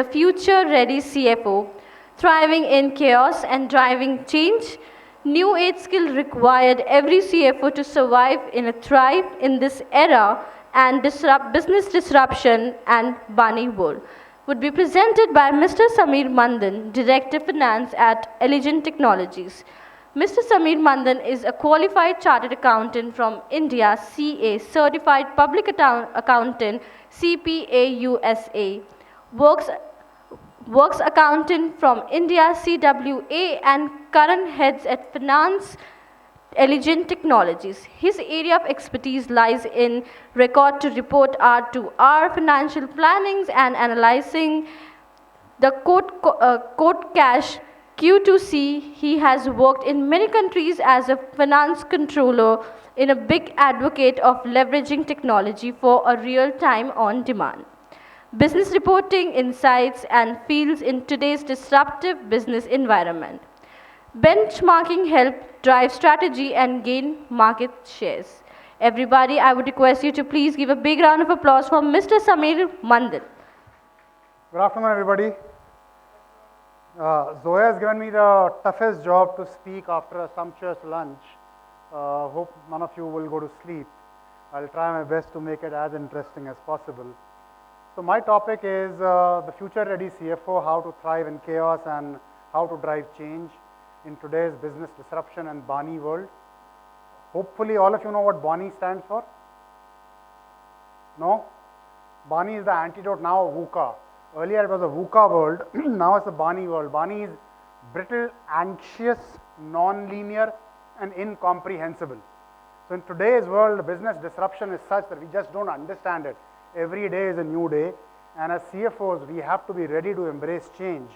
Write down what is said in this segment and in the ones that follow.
The future-ready CFO, thriving in chaos and driving change. New age skill required every CFO to survive in a thrive in this era and disrupt business disruption and BANI world. Would be presented by Mr. Sameer Madan, Director Finance at Agilent Technologies. Mr. Sameer Madan is a qualified chartered accountant from India, CA, certified public accountant, CPA USA, works works accountant from India, CWA, and current heads at Finance Agilent Technologies. His area of expertise lies in record to report R2R financial plannings and analyzing the quote cash Q2C. He has worked in many countries as a finance controller in a big advocate of leveraging technology for a real time on demand business reporting insights and fields in today's disruptive business environment. Benchmarking help drive strategy and gain market shares. Everybody, I would request you to please give a big round of applause for Mr. Sameer Madan. Good afternoon, everybody. Zoya has given me the toughest job to speak after a sumptuous lunch. Hope none of you will go to sleep. I'll try my best to make it as interesting as possible. So my topic is the future-ready CFO, how to thrive in chaos and how to drive change in today's business disruption and BANI world. Hopefully all of you know what BANI stands for. No? BANI is the antidote now of VUCA. Earlier it was a VUCA world, now it's a BANI world. BANI is brittle, anxious, non-linear and incomprehensible. So in today's world, business disruption is such that we just don't understand it. Every day is a new day, and as CFOs, we have to be ready to embrace change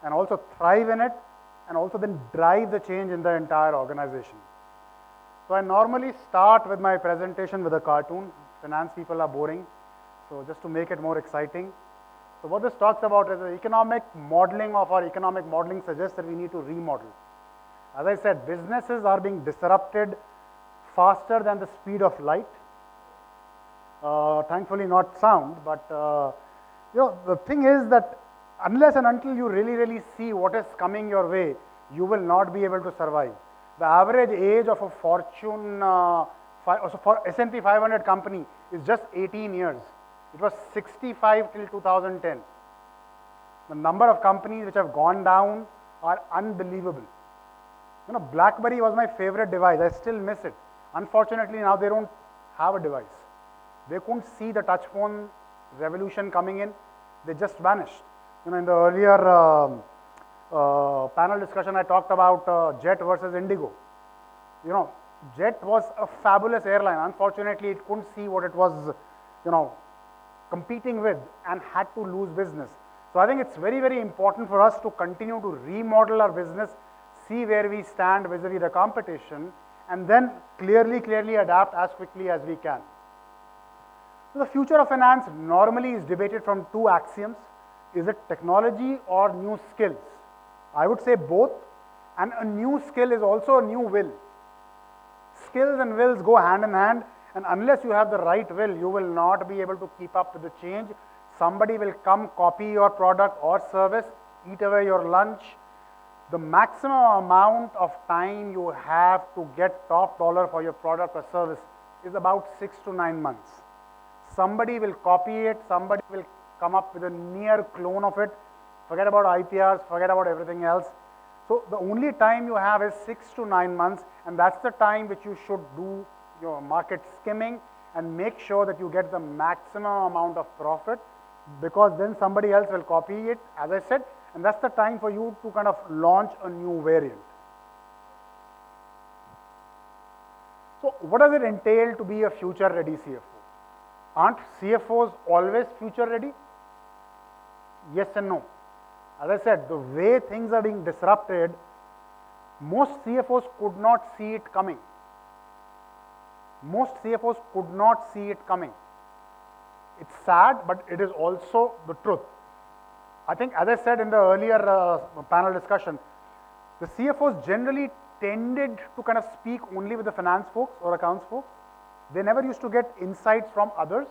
and also thrive in it and also then drive the change in the entire organization. So I normally start with my presentation with a cartoon. Finance people are boring, so just to make it more exciting. So what this talks about is the economic modeling of our economic modeling suggests that we need to remodel. As I said, businesses are being disrupted faster than the speed of light. Thankfully not sound, but the thing is that unless and until you really see what is coming your way, you will not be able to survive. The average age of a Fortune, for S&P 500 company is just 18 years. It was 65 till 2010. The number of companies which have gone down are unbelievable. BlackBerry was my favorite device. I still miss it. Unfortunately, now they don't have a device. They couldn't see the touch phone revolution coming in. They just vanished. In the earlier panel discussion, I talked about Jet versus Indigo. Jet was a fabulous airline. Unfortunately, it couldn't see what it was, competing with and had to lose business. So I think it's very important for us to continue to remodel our business, see where we stand vis-a-vis the competition, and then clearly adapt as quickly as we can. So the future of finance normally is debated from two axioms. Is it technology or new skills? I would say both, and a new skill is also a new will. Skills and wills go hand in hand, and unless you have the right will, you will not be able to keep up with the change. Somebody will come copy your product or service, eat away your lunch. The maximum amount of time you have to get top dollar for your product or service is about 6 to 9 months. Somebody will copy it, somebody will come up with a near clone of it. Forget about IPRs, forget about everything else. So the only time you have is 6 to 9 months, and that's the time which you should do your market skimming and make sure that you get the maximum amount of profit, because then somebody else will copy it, as I said, and that's the time for you to kind of launch a new variant. So what does it entail to be a future-ready CFO? Aren't CFOs always future-ready? Yes and no. As I said, the way things are being disrupted, most CFOs could not see it coming. Most CFOs could not see it coming. It's sad, but it is also the truth. I think, as I said in the earlier panel discussion, the CFOs generally tended to kind of speak only with the finance folks or accounts folks. They never used to get insights from others.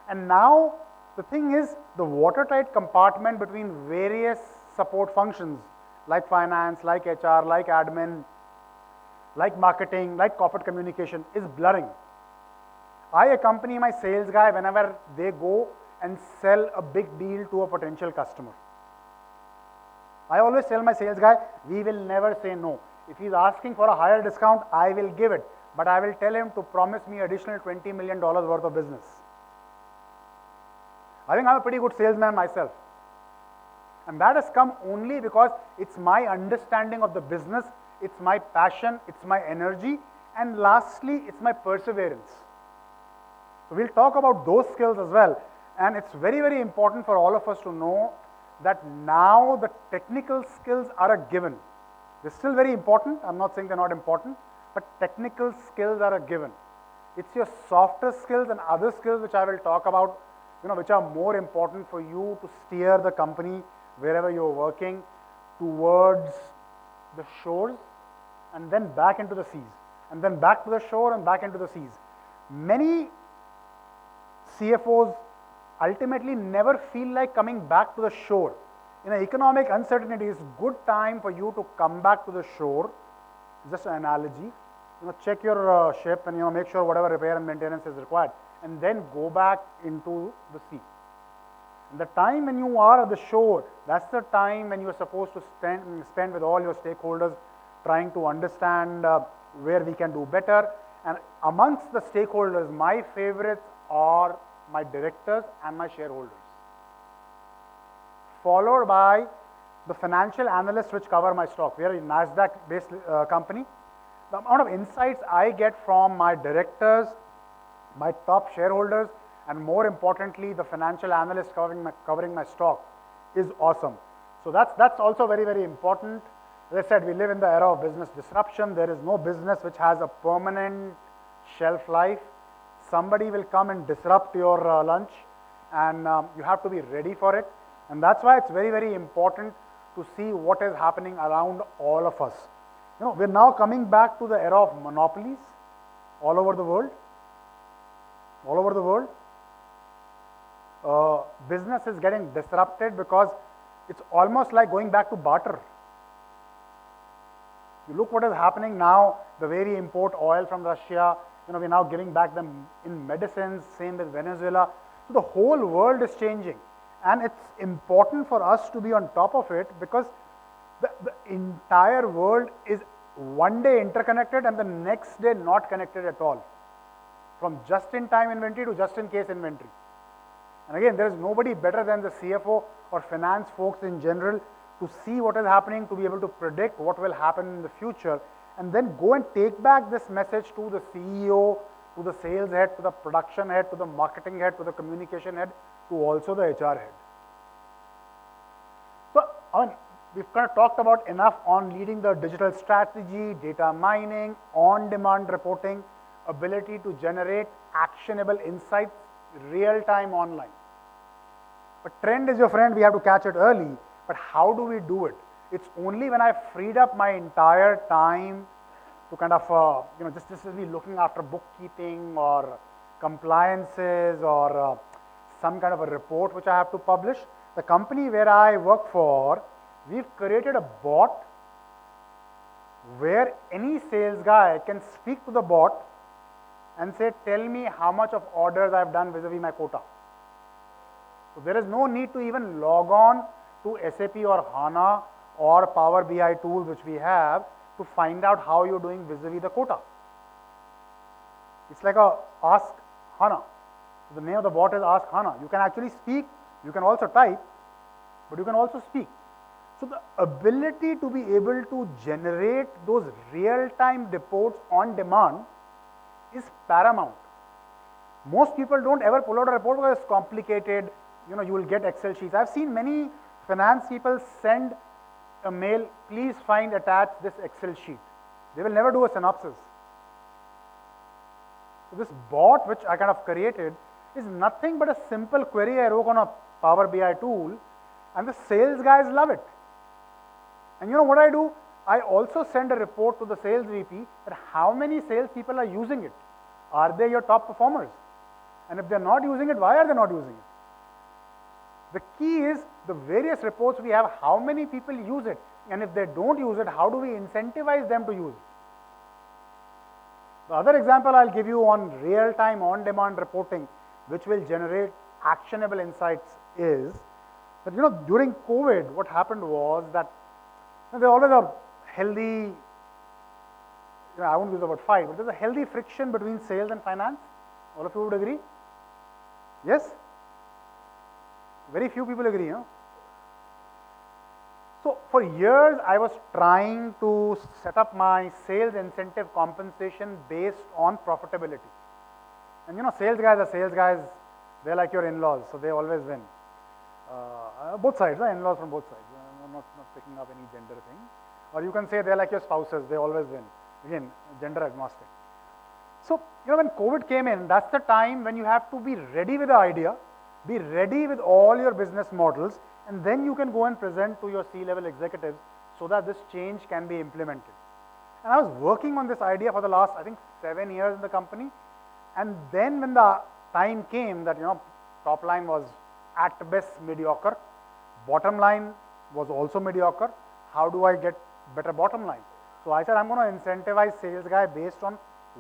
And now The thing is, the watertight compartment between various support functions like finance, like HR, like admin, like marketing, like corporate communication is blurring. I accompany my sales guy whenever they go and sell a big deal to a potential customer. I always tell my sales guy, we will never say no. If he's asking for a higher discount, I will give it, but I will tell him to promise me additional $20 million worth of business. I think I'm a pretty good salesman myself. And that has come only because it's my understanding of the business, it's my passion, it's my energy, and lastly, it's my perseverance. So we'll talk about those skills as well. And it's very, very important for all of us to know that now the technical skills are a given. They're still very important. I'm not saying they're not important, but technical skills are a given. It's your softer skills and other skills which I will talk about, which are more important for you to steer the company wherever you're working towards the shores and then back into the seas, and then back to the shore and back into the seas. Many CFOs ultimately never feel like coming back to the shore. In an economic uncertainty, it's good time for you to come back to the shore. It's just an analogy. Check your ship and make sure whatever repair and maintenance is required, and then go back into the sea. And the time when you are at the shore, that's the time when you are supposed to spend with all your stakeholders, trying to understand where we can do better. And amongst the stakeholders, my favorites are my directors and my shareholders, followed by the financial analysts which cover my stock. We are a NASDAQ based company. The amount of insights I get from my directors, my top shareholders, and more importantly, the financial analysts covering my stock is awesome. So that's also very, very important. As I said, we live in the era of business disruption. There is no business which has a permanent shelf life. Somebody will come and disrupt your lunch, and you have to be ready for it. And that's why it's very, very important to see what is happening around all of us. We're now coming back to the era of monopolies all over the world. All over the world. Business is getting disrupted because it's almost like going back to barter. You look what is happening now, the way we import oil from Russia, we're now giving back them in medicines, same with Venezuela. So the whole world is changing, and it's important for us to be on top of it because the entire world is one day interconnected and the next day not connected at all. From just-in-time inventory to just-in-case inventory. And again, there is nobody better than the CFO or finance folks in general to see what is happening, to be able to predict what will happen in the future, and then go and take back this message to the CEO, to the sales head, to the production head, to the marketing head, to the communication head, to also the HR head. So, we've kind of talked about enough on leading the digital strategy, data mining, on-demand reporting, ability to generate actionable insights real-time online. But trend is your friend, we have to catch it early. But how do we do it? It's only when I've freed up my entire time to kind of, just be looking after bookkeeping or compliances or some kind of a report which I have to publish. The company where I work for, we've created a bot where any sales guy can speak to the bot and say, tell me how much of orders I've done vis-a-vis my quota. So there is no need to even log on to SAP or HANA or Power BI tools which we have to find out how you're doing vis-a-vis the quota. It's like a Ask HANA. The name of the bot is Ask HANA. You can actually speak, you can also type, but you can also speak. So the ability to be able to generate those real-time reports on demand is paramount. Most people don't ever pull out a report because it's complicated. You will get Excel sheets. I've seen many finance people send a mail, please find attached this Excel sheet. They will never do a synopsis. So this bot which I kind of created is nothing but a simple query I wrote on a Power BI tool, and the sales guys love it. And what I do? I also send a report to the sales VP that how many sales people are using it. Are they your top performers? And if they're not using it, why are they not using it? The key is the various reports we have, how many people use it, and if they don't use it, how do we incentivize them to use it? The other example I'll give you on real-time, on-demand reporting, which will generate actionable insights, is that during COVID, what happened was that there always a healthy, I won't use the word fight, but there's a healthy friction between sales and finance. All of you would agree? Yes? Very few people agree, So for years, I was trying to set up my sales incentive compensation based on profitability. And sales guys are sales guys. They're like your in-laws, so they always win. Both sides, in-laws from both sides. I'm not picking up any gender thing. Or you can say they're like your spouses. They always win. Again, gender agnostic. So, when COVID came in, that's the time when you have to be ready with the idea, be ready with all your business models, and then you can go and present to your C-level executives so that this change can be implemented. And I was working on this idea for the last, I think, 7 years in the company. And then when the time came that, top line was at best mediocre, bottom line was also mediocre, how do I get better bottom line? So I said, I'm going to incentivize sales guy based on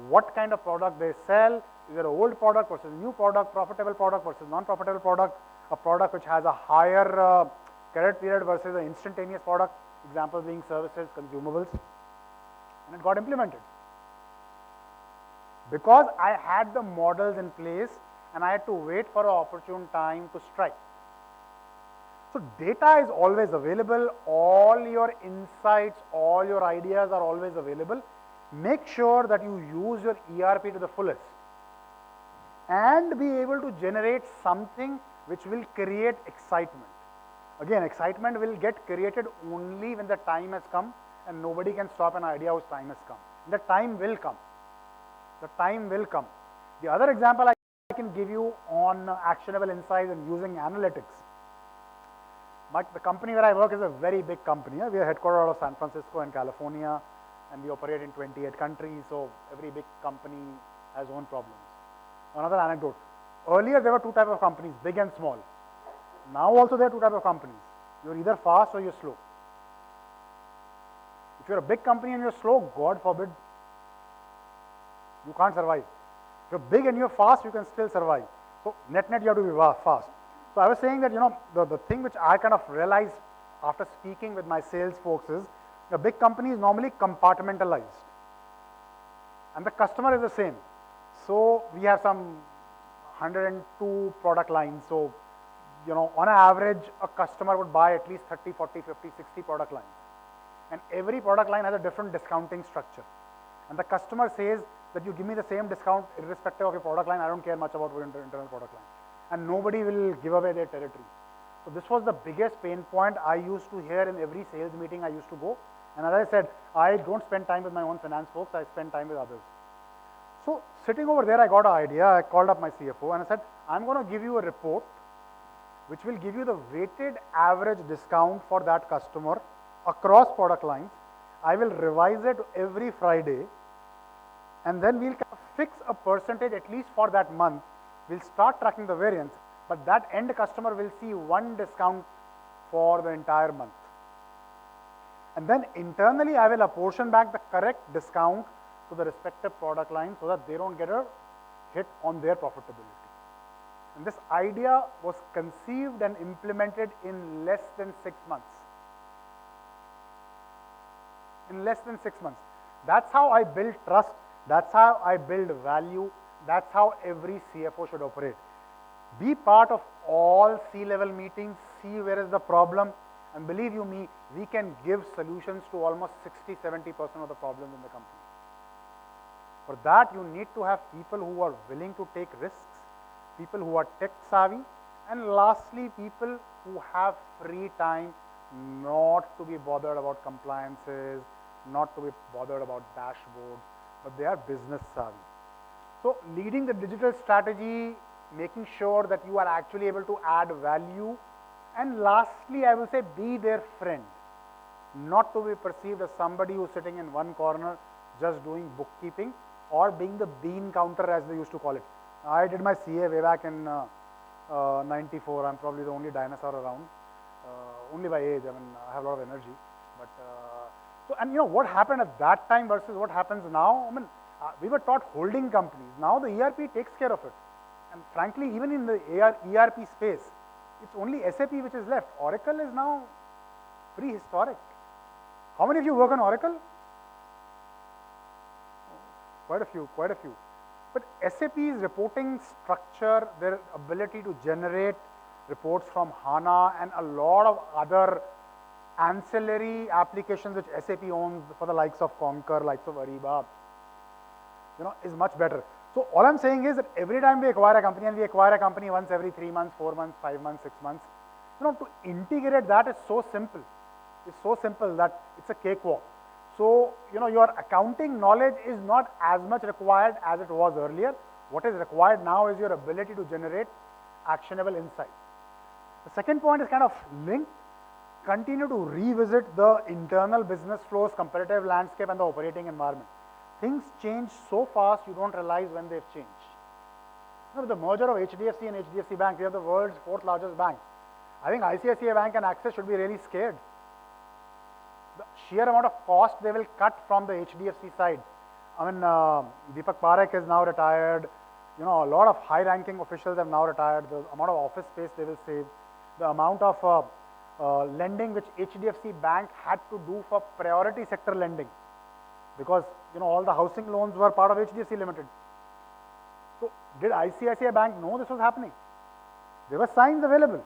what kind of product they sell, is it an old product versus new product, profitable product versus non-profitable product, a product which has a higher credit period versus an instantaneous product, example being services, consumables, and it got implemented. Because I had the models in place and I had to wait for an opportune time to strike. So data is always available, all your insights, all your ideas are always available. Make sure that you use your ERP to the fullest and be able to generate something which will create excitement. Again, excitement will get created only when the time has come, and nobody can stop an idea whose time has come. The time will come. The time will come. The other example I can give you on actionable insights and using analytics. But the company where I work is a very big company. We are headquartered out of San Francisco and California, and we operate in 28 countries, so every big company has own problems. Another anecdote. Earlier there were two types of companies, big and small. Now also there are two types of companies. You're either fast or you're slow. If you're a big company and you're slow, God forbid, you can't survive. If you're big and you're fast, you can still survive. So net you have to be fast. So I was saying that the thing which I kind of realized after speaking with my sales folks is the big company is normally compartmentalized and the customer is the same. So we have some 102 product lines. So on average a customer would buy at least 30, 40, 50, 60 product lines, and every product line has a different discounting structure, and the customer says that you give me the same discount irrespective of your product line, I don't care much about your internal product line, and nobody will give away their territory. So this was the biggest pain point I used to hear in every sales meeting I used to go. And as I said, I don't spend time with my own finance folks, I spend time with others. So sitting over there, I got an idea. I called up my CFO and I said, I'm going to give you a report which will give you the weighted average discount for that customer across product lines. I will revise it every Friday, and then we'll fix a percentage at least for that month. We'll start tracking the variance, but that end customer will see one discount for the entire month. And then internally, I will apportion back the correct discount to the respective product line so that they don't get a hit on their profitability. And this idea was conceived and implemented in less than 6 months. In less than 6 months. That's how I build trust. That's how I build value. That's how every CFO should operate. Be part of all C-level meetings, see where is the problem, and believe you me, we can give solutions to almost 60-70% of the problems in the company. For that, you need to have people who are willing to take risks, people who are tech savvy, and lastly, people who have free time not to be bothered about compliances, not to be bothered about dashboards, but they are business savvy. So leading the digital strategy, making sure that you are actually able to add value, and lastly, I will say be their friend, not to be perceived as somebody who's sitting in one corner just doing bookkeeping or being the bean counter as they used to call it. I did my CA way back in 94. I'm probably the only dinosaur around, only by age. I mean, I have a lot of energy. But so, and what happened at that time versus what happens now? I mean, we were taught holding companies. Now the ERP takes care of it. And frankly, even in the ERP space, it's only SAP which is left. Oracle is now prehistoric. How many of you work on Oracle? Quite a few, quite a few. But SAP's reporting structure, their ability to generate reports from HANA and a lot of other ancillary applications which SAP owns for the likes of Concur, likes of Ariba, is much better. So all I'm saying is that every time we acquire a company, and we acquire a company once every 3 months, 4 months, 5 months, 6 months, to integrate that is so simple. It's so simple that it's a cakewalk. So, your accounting knowledge is not as much required as it was earlier. What is required now is your ability to generate actionable insights. The second point is kind of linked. Continue to revisit the internal business flows, competitive landscape, and the operating environment. Things change so fast, you don't realize when they've changed. With the merger of HDFC and HDFC Bank, we have the world's 4th largest bank. I think ICICI Bank and Axis should be really scared. The sheer amount of cost they will cut from the HDFC side. I mean, Deepak Parekh is now retired. A lot of high-ranking officials have now retired. The amount of office space they will save. The amount of lending which HDFC Bank had to do for priority sector lending, because all the housing loans were part of HDFC Limited. So did ICICI Bank know this was happening? There were signs available.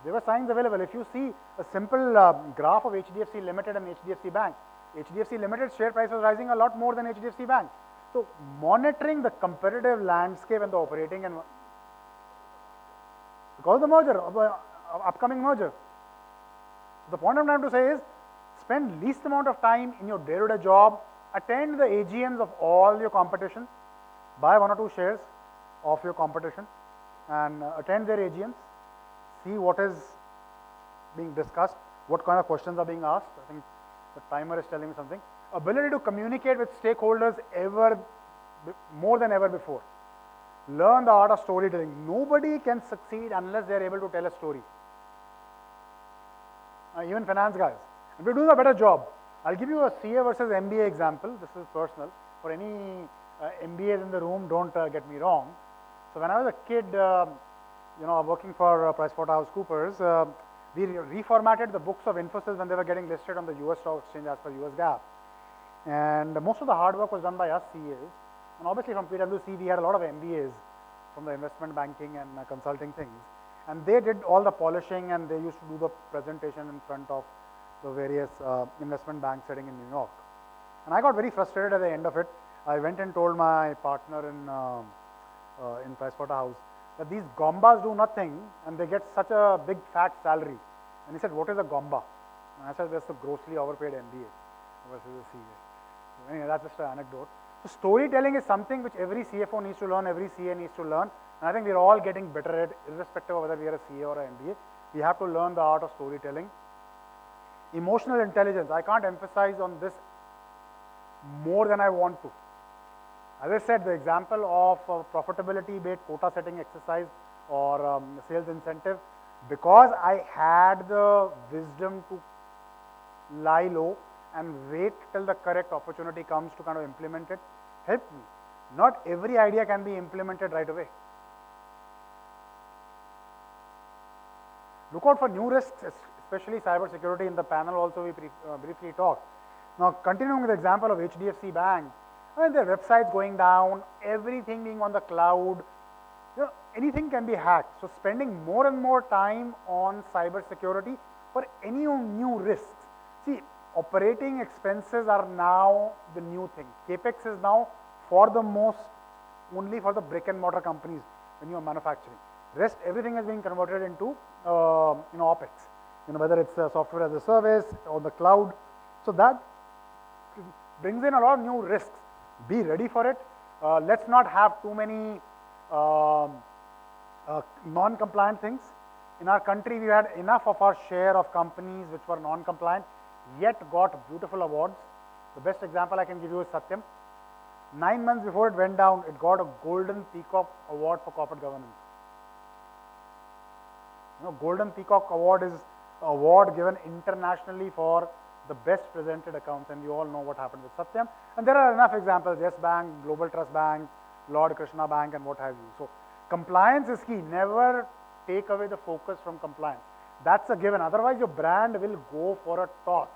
If you see a simple graph of HDFC Limited and HDFC Bank, HDFC Limited share price was rising a lot more than HDFC Bank. So monitoring the competitive landscape and the operating and because of the merger, of the upcoming merger. The point I'm trying to say is, spend least amount of time in your day-to-day job, attend the AGMs of all your competition, buy 1 or 2 shares of your competition and attend their AGMs, see what is being discussed, what kind of questions are being asked. I think the timer is telling me something. Ability to communicate with stakeholders more than ever before. Learn the art of storytelling. Nobody can succeed unless they are able to tell a story. Even finance guys. And we're doing a better job. I'll give you a CA versus MBA example. This is personal. For any MBAs in the room, don't get me wrong. So when I was a kid, working for PricewaterhouseCoopers, we reformatted the books of Infosys when they were getting listed on the US stock exchange as per US GAAP. And most of the hard work was done by us CAs. And obviously from PwC, we had a lot of MBAs from the investment banking and consulting things. And they did all the polishing, and they used to do the presentation in front of the various investment banks sitting in New York. And I got very frustrated at the end of it. I went and told my partner in Pricewaterhouse that these Gombas do nothing and they get such a big fat salary. And he said, what is a Gomba? And I said, that's a grossly overpaid MBA versus a CA. So anyway, that's just an anecdote. So storytelling is something which every CFO needs to learn, every CA needs to learn. And I think we're all getting better at it, irrespective of whether we are a CA or an MBA. We have to learn the art of storytelling. Emotional intelligence, I can't emphasize on this more than I want to. As I said, the example of profitability-based quota setting exercise or sales incentive, because I had the wisdom to lie low and wait till the correct opportunity comes to kind of implement it, helped me. Not every idea can be implemented right away. Look out for new risks, especially cyber security. In the panel also we briefly talked. Now continuing with the example of HDFC Bank, I mean, their websites going down, everything being on the cloud, anything can be hacked. So spending more and more time on cyber security for any new risks. See, operating expenses are now the new thing. CapEx is now for the most only for the brick and mortar companies when you are manufacturing. Rest everything is being converted into OpEx. Whether it's software as a service or the cloud. So that brings in a lot of new risks. Be ready for it. Let's not have too many non-compliant things. In our country, we had enough of our share of companies which were non-compliant, yet got beautiful awards. The best example I can give you is Satyam. 9 months before it went down, it got a Golden Peacock Award for corporate governance. Golden Peacock Award is an award given internationally for the best presented accounts, and you all know what happened with Satyam. And there are enough examples: Yes Bank, Global Trust Bank, Lord Krishna Bank, and what have you. So compliance is key. Never take away the focus from compliance. That's a given. Otherwise, your brand will go for a toss.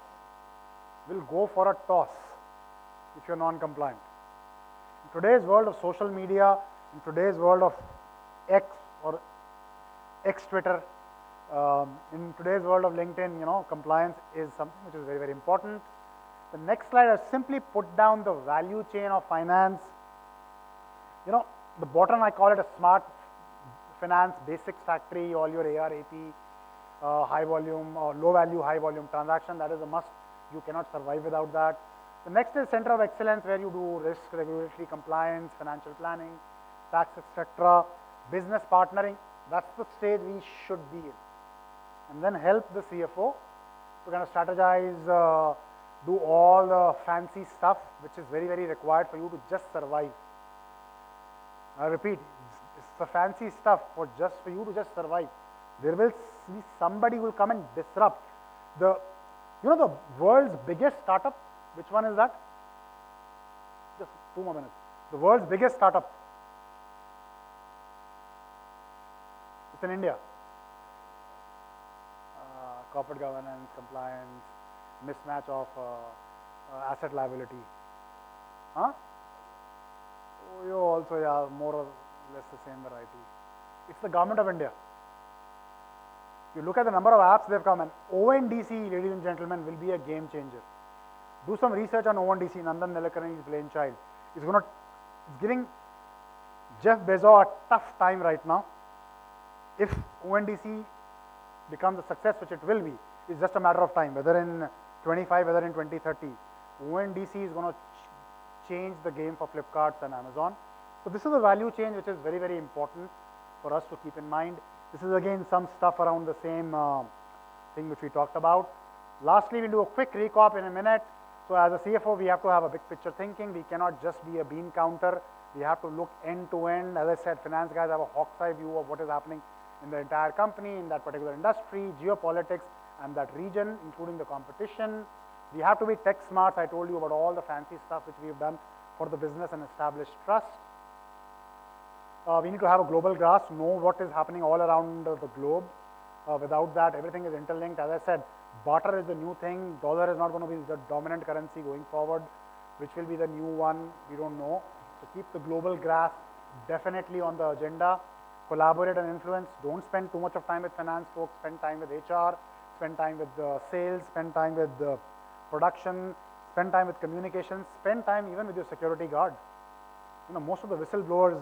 If you're non-compliant. In today's world of social media, in today's world of X or X-Twitter, in today's world of LinkedIn, compliance is something which is very, very important. The next slide, I simply put down the value chain of finance. The bottom, I call it a smart finance basics factory, all your AR, AP, high volume, low value, high volume transaction. That is a must. You cannot survive without that. The next is center of excellence, where you do risk, regulatory compliance, financial planning, tax, etc. Business partnering. That's the stage we should be in. And then help the CFO to kind of strategize, do all the fancy stuff which is very, very required for you to just survive. I repeat, it's the fancy stuff for you to just survive. There will be somebody who will come and disrupt. The world's biggest startup, which one is that? Just 2 more minutes. The world's biggest startup. It's in India. Corporate governance, compliance, mismatch of asset liability. Huh? Oh, you also, yeah, more or less the same variety. It's the government of India. You look at the number of apps they've come, and ONDC, ladies and gentlemen, will be a game changer. Do some research on ONDC. Nandan Nilekani's brainchild. It's giving Jeff Bezos a tough time right now. If ONDC becomes a success, which it will be, it's just a matter of time, whether in 25, whether in 2030. ONDC is going to change the game for Flipkart and Amazon. So this is a value chain which is very, very important for us to keep in mind. This is again some stuff around the same thing which we talked about. Lastly, we'll do a quick recap in a minute. So as a CFO, we have to have a big picture thinking. We cannot just be a bean counter. We have to look end to end. As I said, finance guys have a hawk's eye view of what is happening in the entire company, in that particular industry, geopolitics, and that region, including the competition. We have to be tech smart. I told you about all the fancy stuff which we've done for the business and establish trust. We need to have a global grasp, know what is happening all around the globe. Without that, everything is interlinked. As I said, barter is the new thing. Dollar is not going to be the dominant currency going forward. Which will be the new one, we don't know. So keep the global grasp definitely on the agenda. Collaborate and influence. Don't spend too much of time with finance folks. Spend time with HR, spend time with sales, spend time with production, spend time with communications, spend time even with your security guard. Most of the whistleblowers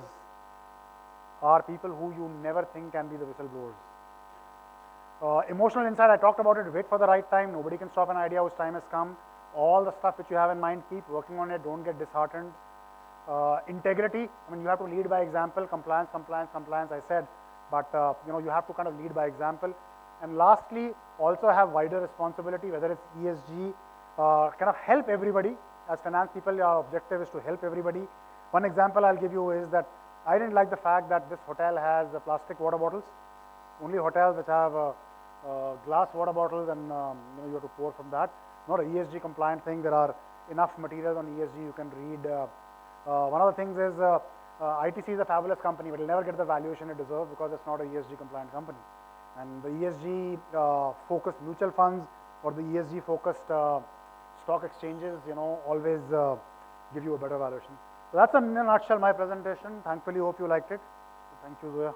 are people who you never think can be the whistleblowers. Emotional insight, I talked about it. Wait for the right time. Nobody can stop an idea whose time has come. All the stuff which you have in mind, keep working on it. Don't get disheartened. Integrity, you have to lead by example. Compliance, I said. But you have to kind of lead by example. And lastly, also have wider responsibility, whether it's ESG, kind of help everybody. As finance people, our objective is to help everybody. One example I'll give you is that I didn't like the fact that this hotel has plastic water bottles. Only hotels which have glass water bottles, and you have to pour from that. Not an ESG compliant thing. There are enough materials on ESG you can read. One of the things is ITC is a fabulous company, but it will never get the valuation it deserves because it's not a ESG compliant company. And the ESG focused mutual funds or the ESG focused stock exchanges, always give you a better valuation. So that's in a nutshell my presentation. Thankfully, hope you liked it. Thank you, Zoya.